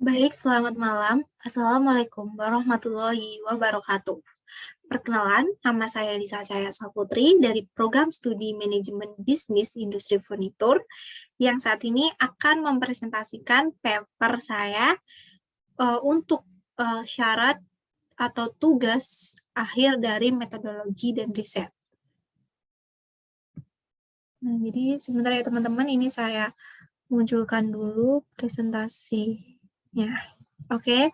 Baik, selamat malam. Assalamualaikum warahmatullahi wabarakatuh. Perkenalan, nama saya Lisa Cahaya Saputri dari Program Studi Manajemen Bisnis Industri Furnitur yang saat ini akan mempresentasikan paper saya untuk syarat atau tugas akhir dari metodologi dan riset. Nah, jadi sebentar ya teman-teman, ini saya munculkan dulu presentasinya. Oke.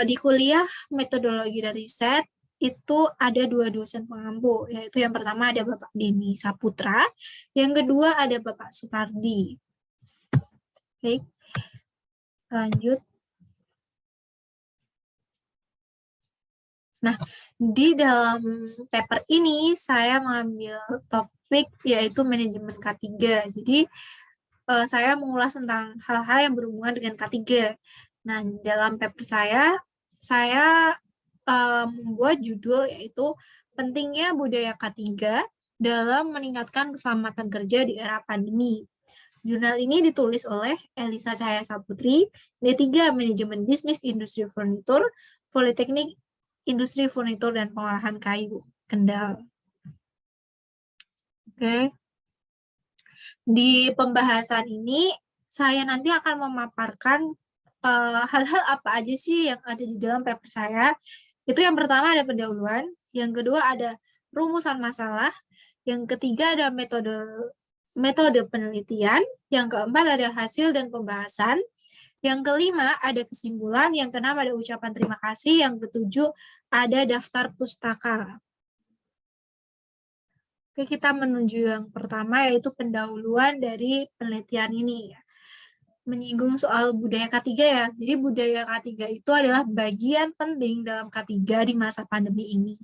Di kuliah metodologi dan riset itu ada 2 dosen pengampu, yaitu yang pertama ada Bapak Denny Saputra, yang kedua ada Bapak Supardi. Baik, lanjut. Nah, di dalam paper ini saya mengambil topik yaitu manajemen K3. Jadi, saya mengulas tentang hal-hal yang berhubungan dengan K3. Nah, dalam paper saya membuat judul yaitu pentingnya budaya K3 dalam meningkatkan keselamatan kerja di era pandemi. Jurnal ini ditulis oleh Elisa Cahaya Saputri, D3 Manajemen Bisnis Industri Furnitur, Politeknik Industri Furnitur dan Pengolahan Kayu, Kendal. Oke. Di pembahasan ini, saya nanti akan memaparkan hal-hal apa aja sih yang ada di dalam paper saya. Itu yang pertama ada pendahuluan, yang kedua ada rumusan masalah, yang ketiga ada metode penelitian, yang keempat ada hasil dan pembahasan, yang kelima ada kesimpulan, yang keenam ada ucapan terima kasih, yang ketujuh ada daftar pustaka. Oke, kita menuju yang pertama yaitu pendahuluan dari penelitian ini. Menyinggung soal budaya K3 ya. Jadi budaya K3 itu adalah bagian penting dalam K3 di masa pandemi ini.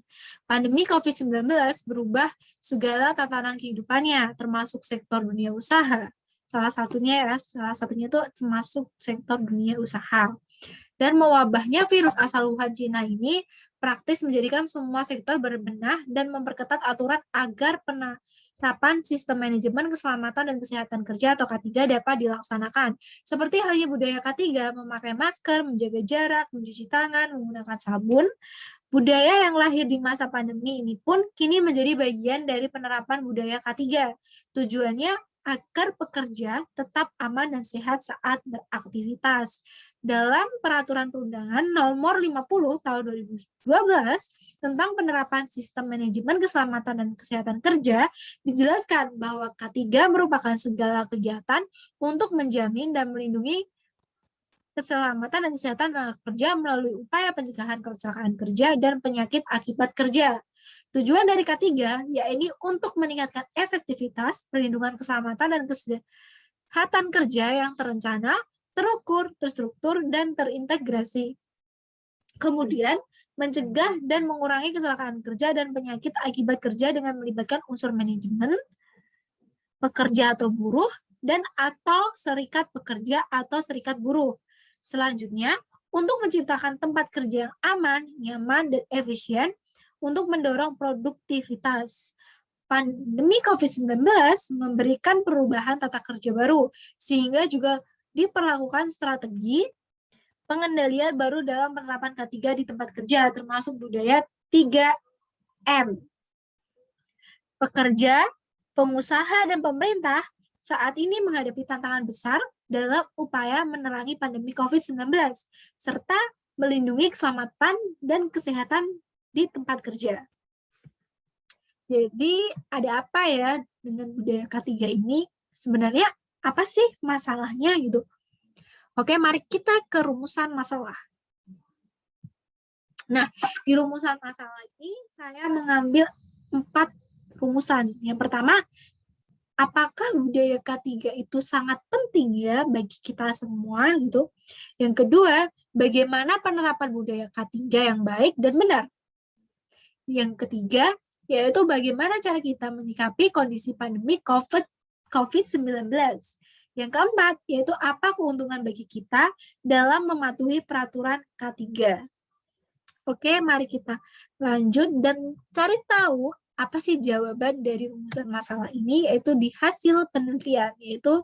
Pandemi COVID-19 berubah segala tatanan kehidupannya, termasuk sektor dunia usaha. Salah satunya itu termasuk sektor dunia usaha. Dan mewabahnya virus asal Wuhan Cina ini praktis menjadikan semua sektor berbenah dan memperketat aturan agar penerapan sistem manajemen keselamatan dan kesehatan kerja atau K3 dapat dilaksanakan. Seperti halnya budaya K3, memakai masker, menjaga jarak, mencuci tangan, menggunakan sabun. Budaya yang lahir di masa pandemi ini pun kini menjadi bagian dari penerapan budaya K3. Tujuannya agar pekerja tetap aman dan sehat saat beraktivitas. Dalam Peraturan Perundangan Nomor 50 Tahun 2012 tentang penerapan sistem manajemen keselamatan dan kesehatan kerja, dijelaskan bahwa K3 merupakan segala kegiatan untuk menjamin dan melindungi keselamatan dan kesehatan tenaga kerja melalui upaya pencegahan kecelakaan kerja dan penyakit akibat kerja. Tujuan dari K3 yaitu untuk meningkatkan efektivitas, perlindungan keselamatan dan kesehatan kerja yang terencana, terukur, terstruktur, dan terintegrasi. Kemudian, mencegah dan mengurangi kecelakaan kerja dan penyakit akibat kerja dengan melibatkan unsur manajemen, pekerja atau buruh, dan atau serikat pekerja atau serikat buruh. Selanjutnya, untuk menciptakan tempat kerja yang aman, nyaman, dan efisien, untuk mendorong produktivitas. Pandemi COVID-19 memberikan perubahan tata kerja baru, sehingga juga diperlakukan strategi pengendalian baru dalam penerapan K3 di tempat kerja, termasuk budaya 3M. Pekerja, pengusaha, dan pemerintah saat ini menghadapi tantangan besar dalam upaya menerangi pandemi COVID-19, serta melindungi keselamatan dan kesehatan di tempat kerja. Jadi ada apa ya dengan budaya K3 ini? Sebenarnya apa sih masalahnya gitu? Oke, mari kita ke rumusan masalah. Nah, di rumusan masalah ini saya mengambil 4 rumusan. Yang pertama, apakah budaya K3 itu sangat penting ya bagi kita semua gitu? Yang kedua, bagaimana penerapan budaya K3 yang baik dan benar? Yang ketiga, yaitu bagaimana cara kita menyikapi kondisi pandemi COVID-19. Yang keempat, yaitu apa keuntungan bagi kita dalam mematuhi peraturan K3. Oke, mari kita lanjut dan cari tahu apa sih jawaban dari rumusan masalah ini, yaitu di hasil penelitian, yaitu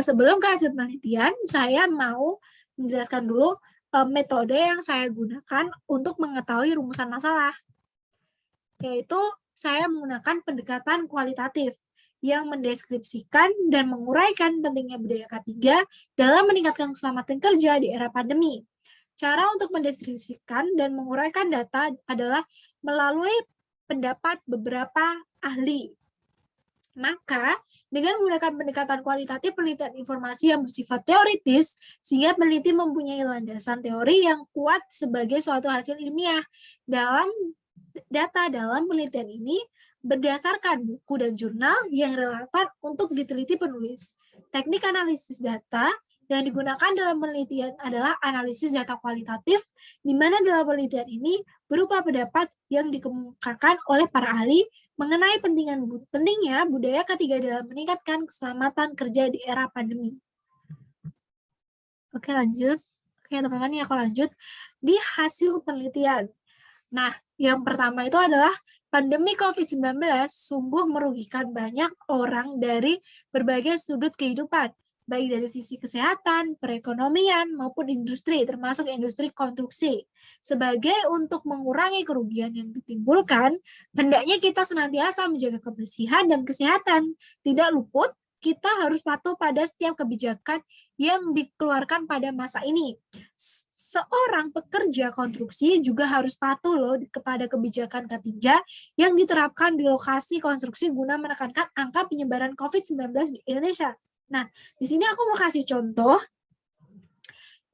sebelum ke hasil penelitian, saya mau menjelaskan dulu metode yang saya gunakan untuk mengetahui rumusan masalah, yaitu saya menggunakan pendekatan kualitatif yang mendeskripsikan dan menguraikan pentingnya budaya K3 dalam meningkatkan keselamatan kerja di era pandemi. Cara untuk mendeskripsikan dan menguraikan data adalah melalui pendapat beberapa ahli. Maka, dengan menggunakan pendekatan kualitatif penelitian informasi yang bersifat teoritis, sehingga peneliti mempunyai landasan teori yang kuat sebagai suatu hasil ilmiah. Dalam data dalam penelitian ini berdasarkan buku dan jurnal yang relevan untuk diteliti penulis. Teknik analisis data yang digunakan dalam penelitian adalah analisis data kualitatif, di mana dalam penelitian ini berupa pendapat yang dikemukakan oleh para ahli mengenai pentingnya budaya K3 dalam meningkatkan keselamatan kerja di era pandemi. Oke, lanjut. Oke, teman-teman, ini aku lanjut di hasil penelitian. Nah, yang pertama itu adalah pandemi COVID-19 sungguh merugikan banyak orang dari berbagai sudut kehidupan, baik dari sisi kesehatan, perekonomian, maupun industri, termasuk industri konstruksi. Sebagai untuk mengurangi kerugian yang ditimbulkan, hendaknya kita senantiasa menjaga kebersihan dan kesehatan. Tidak luput, kita harus patuh pada setiap kebijakan yang dikeluarkan pada masa ini. Seorang pekerja konstruksi juga harus patuh loh kepada kebijakan K3 yang diterapkan di lokasi konstruksi guna menekankan angka penyebaran COVID-19 di Indonesia. Nah, di sini aku mau kasih contoh,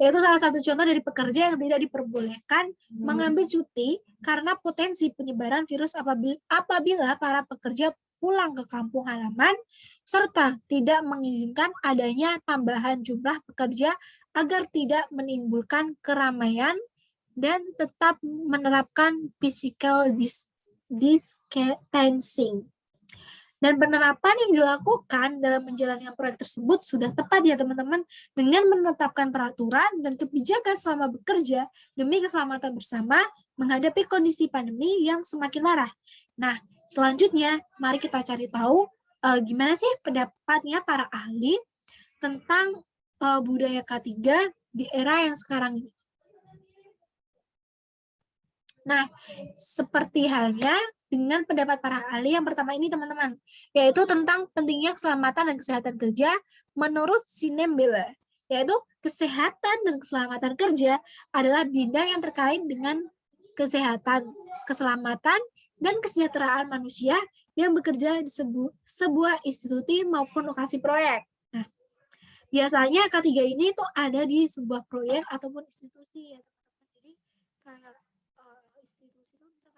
yaitu salah satu contoh dari pekerja yang tidak diperbolehkan mengambil cuti karena potensi penyebaran virus apabila para pekerja pulang ke kampung halaman, serta tidak mengizinkan adanya tambahan jumlah pekerja agar tidak menimbulkan keramaian dan tetap menerapkan physical distancing. Dan penerapan yang dilakukan dalam menjalankan proyek tersebut sudah tepat ya teman-teman, dengan menetapkan peraturan dan kebijakan selama bekerja demi keselamatan bersama menghadapi kondisi pandemi yang semakin marah. Nah, selanjutnya mari kita cari tahu gimana sih pendapatnya para ahli tentang budaya K3 di era yang sekarang ini. Nah, seperti halnya dengan pendapat para ahli yang pertama ini teman-teman, yaitu tentang pentingnya keselamatan dan kesehatan kerja menurut Sinembele, yaitu kesehatan dan keselamatan kerja adalah bidang yang terkait dengan kesehatan, keselamatan, dan kesejahteraan manusia yang bekerja di sebuah institusi maupun lokasi proyek. Nah, biasanya K3 ini tuh ada di sebuah proyek ataupun institusi ya teman-teman. Jadi kayak institusi itu bisa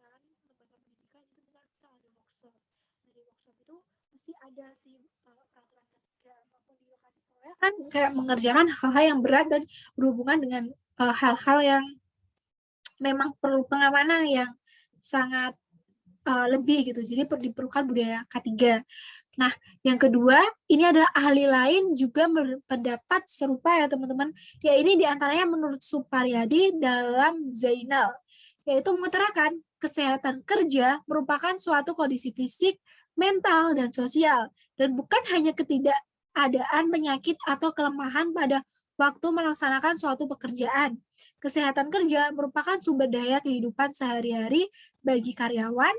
kayak di pendidikan, lembaga pendidikan itu bisa ada workshop. Nah, di workshop itu mesti ada si peraturan K3 maupun di lokasi proyek kan kayak mengerjakan hal-hal yang berat dan berhubungan dengan hal-hal yang memang perlu pengamanan yang sangat lebih gitu. Jadi diperlukan budaya K3. Nah, yang kedua, ini adalah ahli lain juga berpendapat serupa ya teman-teman. Ya ini diantaranya menurut Suparyadi dalam Zainal, yaitu mengutarakan kesehatan kerja merupakan suatu kondisi fisik, mental, dan sosial, dan bukan hanya ketidakadaan penyakit atau kelemahan pada waktu melaksanakan suatu pekerjaan. Kesehatan kerja merupakan sumber daya kehidupan sehari-hari bagi karyawan,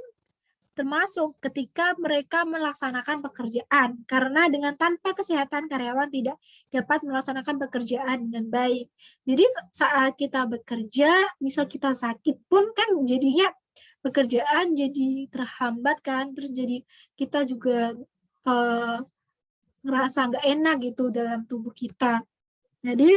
termasuk ketika mereka melaksanakan pekerjaan, karena dengan tanpa kesehatan karyawan tidak dapat melaksanakan pekerjaan dengan baik. Jadi saat kita bekerja, misal kita sakit pun kan jadinya pekerjaan jadi terhambat kan, terus jadi kita juga ngerasa nggak enak gitu dalam tubuh kita. Jadi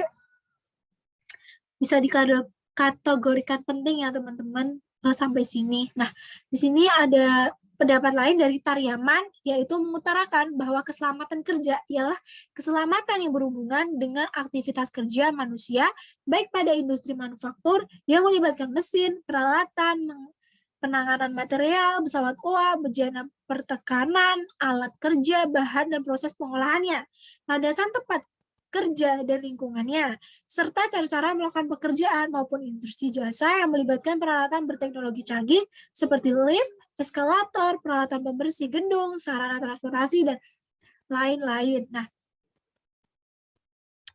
bisa dikategorikan penting ya teman-teman sampai sini. Nah, di sini ada pendapat lain dari Tariaman, yaitu mengutarakan bahwa keselamatan kerja ialah keselamatan yang berhubungan dengan aktivitas kerja manusia, baik pada industri manufaktur yang melibatkan mesin, peralatan, penanganan material, pesawat uap, bejana pertekanan, alat kerja, bahan, dan proses pengolahannya. Landasan tepat kerja dan lingkungannya, serta cara-cara melakukan pekerjaan maupun industri jasa yang melibatkan peralatan berteknologi canggih seperti lift, eskalator, peralatan pembersih gedung, sarana transportasi, dan lain-lain. Nah,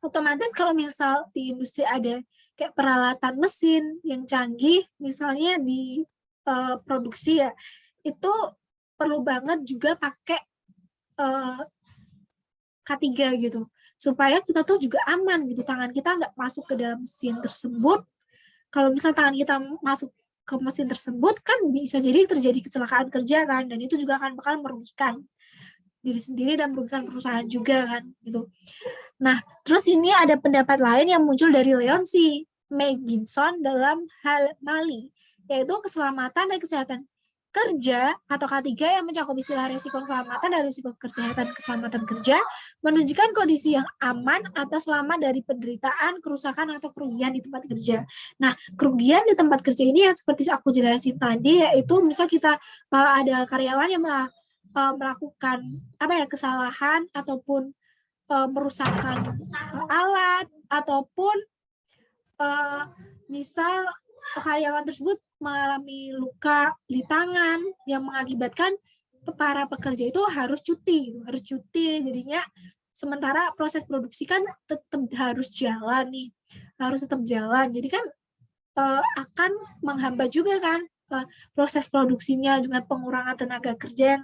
otomatis kalau misal di industri ada kayak peralatan mesin yang canggih, misalnya di produksi ya, itu perlu banget juga pakai K3 gitu, supaya kita tuh juga aman gitu, tangan kita nggak masuk ke dalam mesin tersebut. Kalau misal tangan kita masuk ke mesin tersebut, kan bisa jadi terjadi kecelakaan kerja kan, dan itu juga akan bakal merugikan diri sendiri dan merugikan perusahaan juga kan gitu. Nah, terus ini ada pendapat lain yang muncul dari Leonsi Megginson dalam hal Mali, yaitu keselamatan dan kesehatan kerja atau K3 yang mencakup istilah risiko keselamatan dan risiko kesehatan keselamatan kerja menunjukkan kondisi yang aman atau selamat dari penderitaan, kerusakan, atau kerugian di tempat kerja. Nah, kerugian di tempat kerja ini yang seperti aku jelasin tadi, yaitu misal kita ada karyawan yang melakukan kesalahan ataupun merusakkan alat, ataupun misal karyawan tersebut mengalami luka di tangan yang mengakibatkan para pekerja itu harus cuti, jadinya sementara proses produksi kan tetap harus jalan nih, jadi kan akan menghambat juga kan proses produksinya dengan pengurangan tenaga kerja yang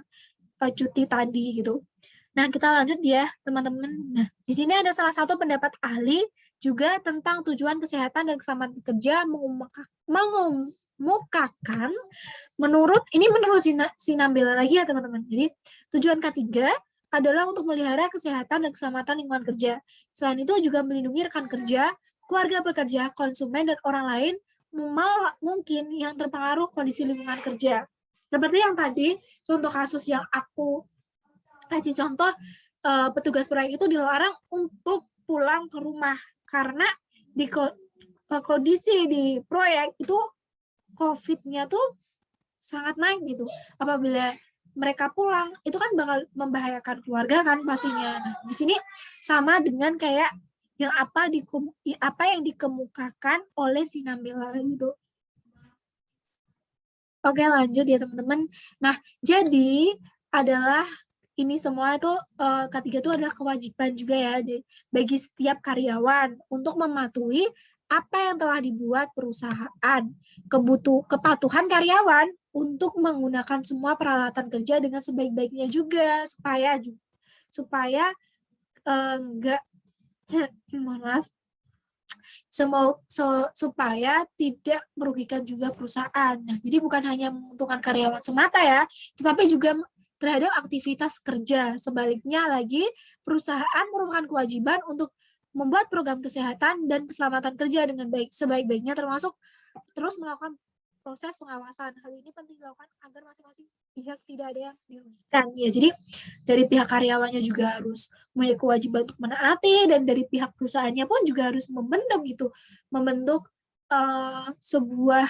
cuti tadi gitu. Nah, kita lanjut ya, teman-teman. Nah, di sini ada salah satu pendapat ahli juga tentang tujuan kesehatan dan keselamatan kerja mengemukakan menurut Sinambela lagi ya, teman-teman. Jadi, tujuan K3 adalah untuk melihara kesehatan dan keselamatan lingkungan kerja. Selain itu juga melindungi rekan kerja, keluarga pekerja, konsumen, dan orang lain mungkin yang terpengaruh kondisi lingkungan kerja. Seperti yang tadi, contoh kasus yang aku kasih contoh, petugas proyek itu dilarang untuk pulang ke rumah karena di kondisi di proyek itu COVID-nya tuh sangat naik gitu. Apabila mereka pulang, itu kan bakal membahayakan keluarga kan pastinya. Nah, di sini sama dengan kayak yang apa yang dikemukakan oleh Sinambela gitu. Oke, lanjut ya teman-teman. Nah, jadi adalah ini semua itu K3 itu adalah kewajiban juga ya bagi setiap karyawan untuk mematuhi apa yang telah dibuat perusahaan, kepatuhan karyawan untuk menggunakan semua peralatan kerja dengan sebaik-baiknya juga supaya enggak mohon maaf, supaya tidak merugikan juga perusahaan. Nah, jadi bukan hanya menguntungkan karyawan semata ya, tetapi juga terhadap aktivitas kerja. Sebaliknya lagi, perusahaan merupakan kewajiban untuk membuat program kesehatan dan keselamatan kerja dengan sebaik-baiknya, termasuk terus melakukan proses pengawasan. Hal ini penting dilakukan agar masing-masing pihak tidak ada yang dirugikan. Ya, jadi dari pihak karyawannya juga harus punya kewajiban untuk menaati, dan dari pihak perusahaannya pun juga harus membentuk sebuah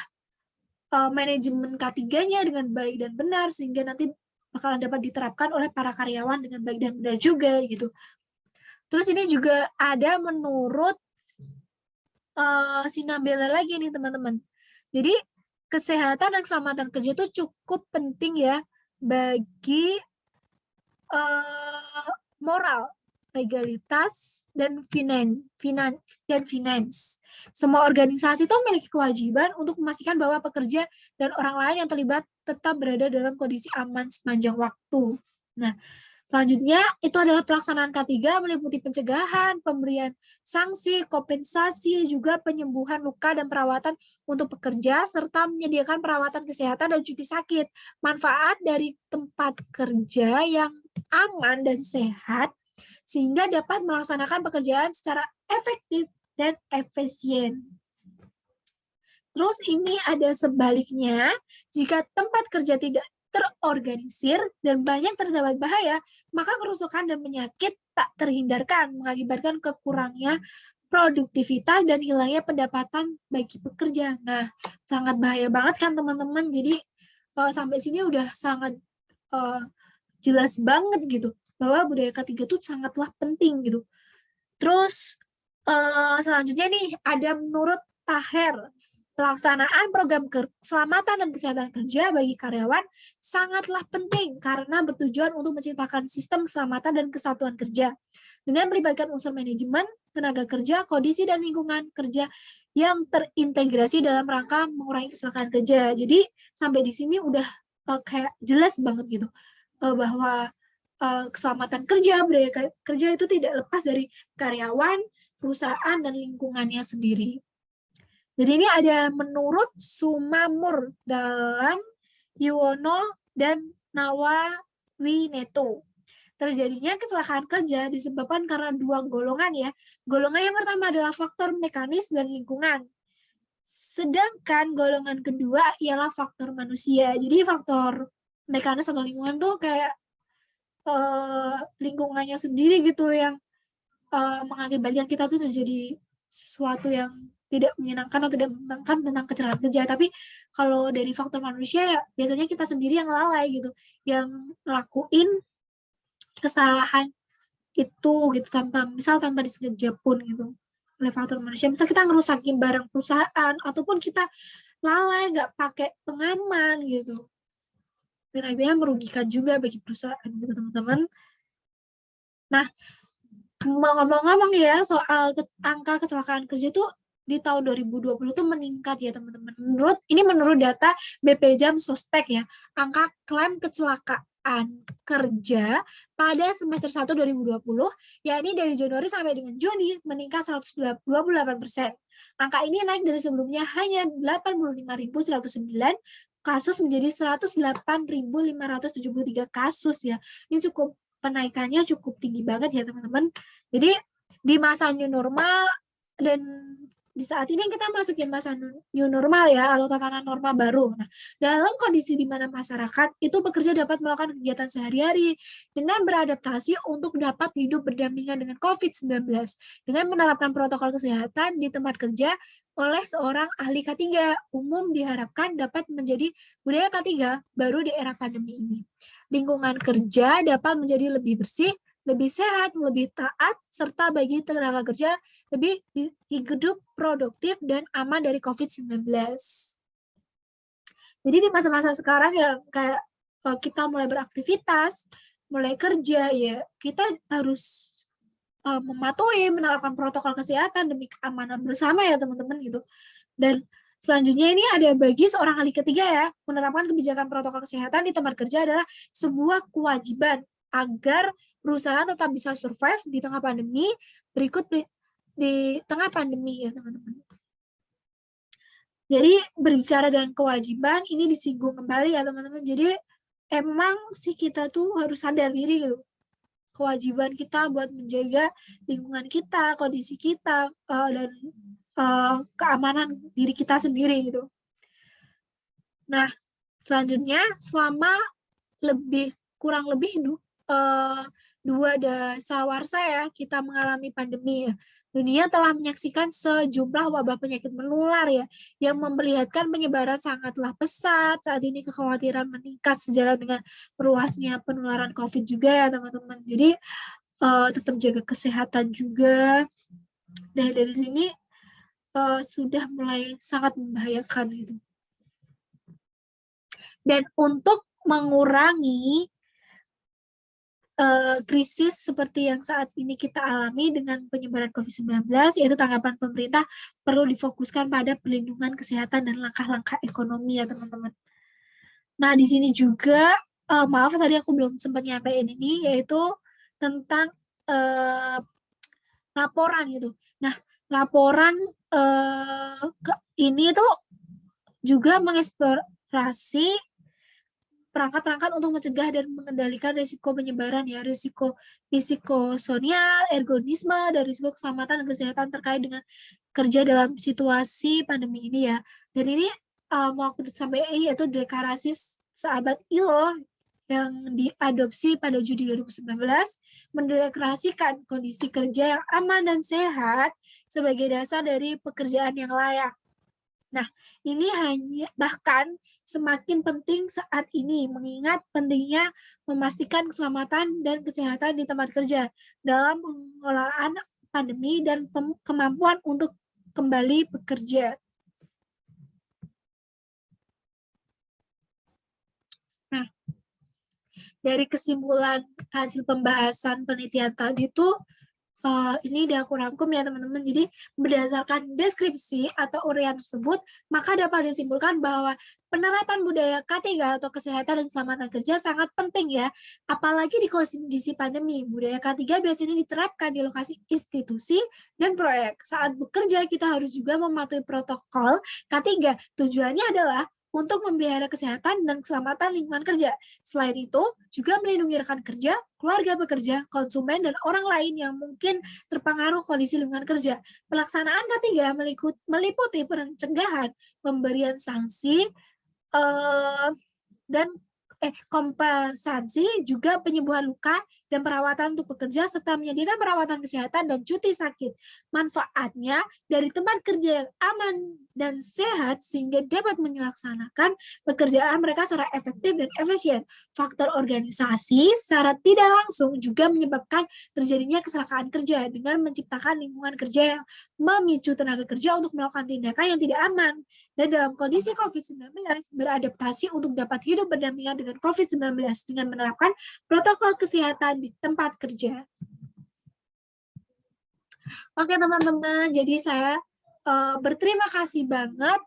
manajemen K3-nya dengan baik dan benar, sehingga nanti bakalan dapat diterapkan oleh para karyawan dengan baik dan benar juga gitu. Terus ini juga ada menurut Sinambela lagi nih teman-teman. Jadi kesehatan dan keselamatan kerja itu cukup penting ya bagi moral, legalitas, dan finance. Semua organisasi itu memiliki kewajiban untuk memastikan bahwa pekerja dan orang lain yang terlibat tetap berada dalam kondisi aman sepanjang waktu. Nah, selanjutnya itu adalah pelaksanaan K3 meliputi pencegahan, pemberian sanksi, kompensasi, juga penyembuhan luka dan perawatan untuk pekerja, serta menyediakan perawatan kesehatan dan cuti sakit. Manfaat dari tempat kerja yang aman dan sehat sehingga dapat melaksanakan pekerjaan secara efektif dan efisien. Terus ini ada sebaliknya, jika tempat kerja tidak terorganisir dan banyak terdapat bahaya, maka kerusakan dan penyakit tak terhindarkan, mengakibatkan kekurangnya produktivitas dan hilangnya pendapatan bagi pekerja. Nah, sangat bahaya banget kan teman-teman. Jadi sampai sini udah sangat jelas banget gitu bahwa budaya K3 itu sangatlah penting gitu. Terus selanjutnya nih ada menurut Taher Pelaksanaan program keselamatan dan kesehatan kerja bagi karyawan sangatlah penting karena bertujuan untuk menciptakan sistem keselamatan dan kesatuan kerja dengan melibatkan unsur manajemen, tenaga kerja, kondisi dan lingkungan kerja yang terintegrasi dalam rangka mengurangi kecelakaan kerja. Jadi sampai di sini udah kayak jelas banget gitu bahwa keselamatan kerja, budaya kerja itu tidak lepas dari karyawan, perusahaan, dan lingkungannya sendiri. Jadi ini ada menurut Sumamur dalam Yuwono dan Nawawineto. Terjadinya kecelakaan kerja disebabkan karena dua golongan ya. Golongan yang pertama adalah faktor mekanis dan lingkungan. Sedangkan golongan kedua ialah faktor manusia. Jadi faktor mekanis atau lingkungan tuh kayak lingkungannya sendiri gitu yang mengakibatkan kita tuh terjadi sesuatu yang tidak menyenangkan atau tidak menyenangkan tentang kecelakaan kerja. Tapi kalau dari faktor manusia ya biasanya kita sendiri yang lalai gitu, yang ngelakuin kesalahan itu gitu tanpa disengaja pun gitu oleh faktor manusia. Misal kita ngerusakin barang perusahaan ataupun kita lalai nggak pakai pengaman gitu, dan akhirnya merugikan juga bagi perusahaan gitu teman-teman. Nah, ngomong-ngomong ya soal angka kecelakaan kerja itu di tahun 2020 tuh meningkat ya teman-teman. Menurut data BPJAM Sostek ya, angka klaim kecelakaan kerja pada semester 1 2020, yakni dari Januari sampai dengan Juni meningkat 128%. Angka ini naik dari sebelumnya hanya 85.109 kasus menjadi 108.573 kasus ya. Ini penaikannya cukup tinggi banget ya teman-teman. Jadi di masa new normal dan di saat ini kita masukin masa new normal ya atau tatanan norma baru. Nah, dalam kondisi di mana masyarakat itu pekerja dapat melakukan kegiatan sehari-hari dengan beradaptasi untuk dapat hidup berdampingan dengan COVID-19 dengan menerapkan protokol kesehatan di tempat kerja oleh seorang ahli K3 umum diharapkan dapat menjadi budaya K3 baru di era pandemi ini. Lingkungan kerja dapat menjadi lebih bersih, lebih sehat, lebih taat, serta bagi tenaga kerja lebih hidup produktif dan aman dari COVID-19. Jadi di masa-masa sekarang ya kayak kita mulai beraktivitas, mulai kerja ya, kita harus mematuhi, menerapkan protokol kesehatan demi keamanan bersama ya teman-teman gitu. Dan selanjutnya ini ada bagi seorang ahli K3 ya, menerapkan kebijakan protokol kesehatan di tempat kerja adalah sebuah kewajiban agar perusahaan tetap bisa survive di tengah pandemi, di tengah pandemi ya teman-teman. Jadi berbicara dengan kewajiban ini disinggung kembali ya teman-teman. Jadi emang sih kita tuh harus sadar diri gitu. Kewajiban kita buat menjaga lingkungan kita, kondisi kita, dan keamanan diri kita sendiri gitu. Nah, selanjutnya selama kurang lebih 2 dasawarsa ya kita mengalami pandemi ya. Dunia telah menyaksikan sejumlah wabah penyakit menular ya yang memperlihatkan penyebaran sangatlah pesat. Saat ini kekhawatiran meningkat sejalan dengan meluasnya penularan COVID juga ya teman-teman. Jadi tetap jaga kesehatan juga. Dan dari sini sudah mulai sangat membahayakan gitu. Dan untuk mengurangi krisis seperti yang saat ini kita alami dengan penyebaran COVID-19, yaitu tanggapan pemerintah perlu difokuskan pada perlindungan kesehatan dan langkah-langkah ekonomi ya teman-teman. Nah di sini juga, maaf tadi aku belum sempat nyampein ini, yaitu tentang laporan gitu. Nah laporan ini tuh juga mengeksplorasi perangkat-perangkat untuk mencegah dan mengendalikan risiko penyebaran ya, risiko psikososial, ergonisme, dan risiko keselamatan dan kesehatan terkait dengan kerja dalam situasi pandemi ini ya. Dan ini mau aku sampaikan yaitu deklarasi sahabat ILO yang diadopsi pada Juni 2019 mendeklarasikan kondisi kerja yang aman dan sehat sebagai dasar dari pekerjaan yang layak. Nah, ini bahkan semakin penting saat ini mengingat pentingnya memastikan keselamatan dan kesehatan di tempat kerja dalam pengelolaan pandemi dan kemampuan untuk kembali bekerja. dari kesimpulan hasil pembahasan penelitian tadi itu, ini udah aku rangkum ya teman-teman. Jadi berdasarkan deskripsi atau uraian tersebut, maka dapat disimpulkan bahwa penerapan budaya K3 atau kesehatan dan keselamatan kerja sangat penting ya. Apalagi di kondisi pandemi, budaya K3 biasanya diterapkan di lokasi institusi dan proyek. Saat bekerja kita harus juga mematuhi protokol K3. Tujuannya adalah untuk memelihara kesehatan dan keselamatan lingkungan kerja. Selain itu, juga melindungi rekan kerja, keluarga pekerja, konsumen, dan orang lain yang mungkin terpengaruh kondisi lingkungan kerja. Pelaksanaan K3 meliputi pencegahan, pemberian sanksi, dan kompensasi, juga penyembuhan luka dan perawatan untuk pekerja, serta menyediakan perawatan kesehatan dan cuti sakit. Manfaatnya dari tempat kerja yang aman dan sehat sehingga dapat melaksanakan pekerjaan mereka secara efektif dan efisien. Faktor organisasi secara tidak langsung juga menyebabkan terjadinya kecelakaan kerja dengan menciptakan lingkungan kerja yang memicu tenaga kerja untuk melakukan tindakan yang tidak aman. Dan dalam kondisi COVID-19, beradaptasi untuk dapat hidup berdampingan dengan COVID-19 dengan menerapkan protokol kesehatan di tempat kerja. Oke teman-teman, jadi saya berterima kasih banget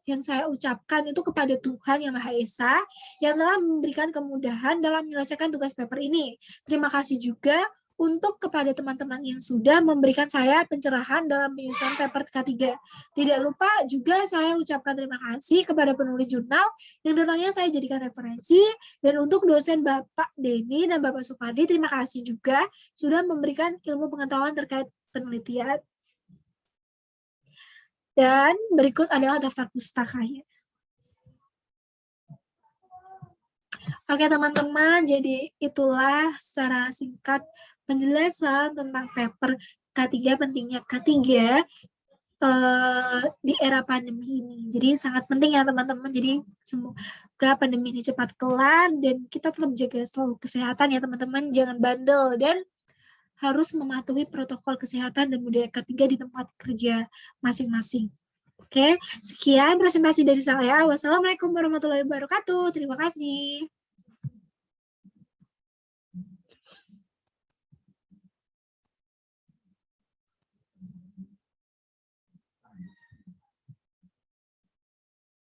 yang saya ucapkan itu kepada Tuhan Yang Maha Esa yang telah memberikan kemudahan dalam menyelesaikan tugas paper ini. Terima kasih juga untuk kepada teman-teman yang sudah memberikan saya pencerahan dalam penyusunan paper K3. Tidak lupa juga saya ucapkan terima kasih kepada penulis jurnal yang datangnya saya jadikan referensi, dan untuk dosen Bapak Denny dan Bapak Supardi, terima kasih juga sudah memberikan ilmu pengetahuan terkait penelitian. Dan berikut adalah daftar pustakanya. Oke teman-teman, jadi itulah secara singkat penjelasan tentang paper K3, pentingnya K3 di era pandemi ini. Jadi sangat penting ya teman-teman. Jadi semoga pandemi ini cepat kelar dan kita tetap jaga selalu kesehatan ya teman-teman. Jangan bandel dan harus mematuhi protokol kesehatan dan budaya K3 di tempat kerja masing-masing. Oke, sekian presentasi dari saya. Wassalamualaikum warahmatullahi wabarakatuh. Terima kasih.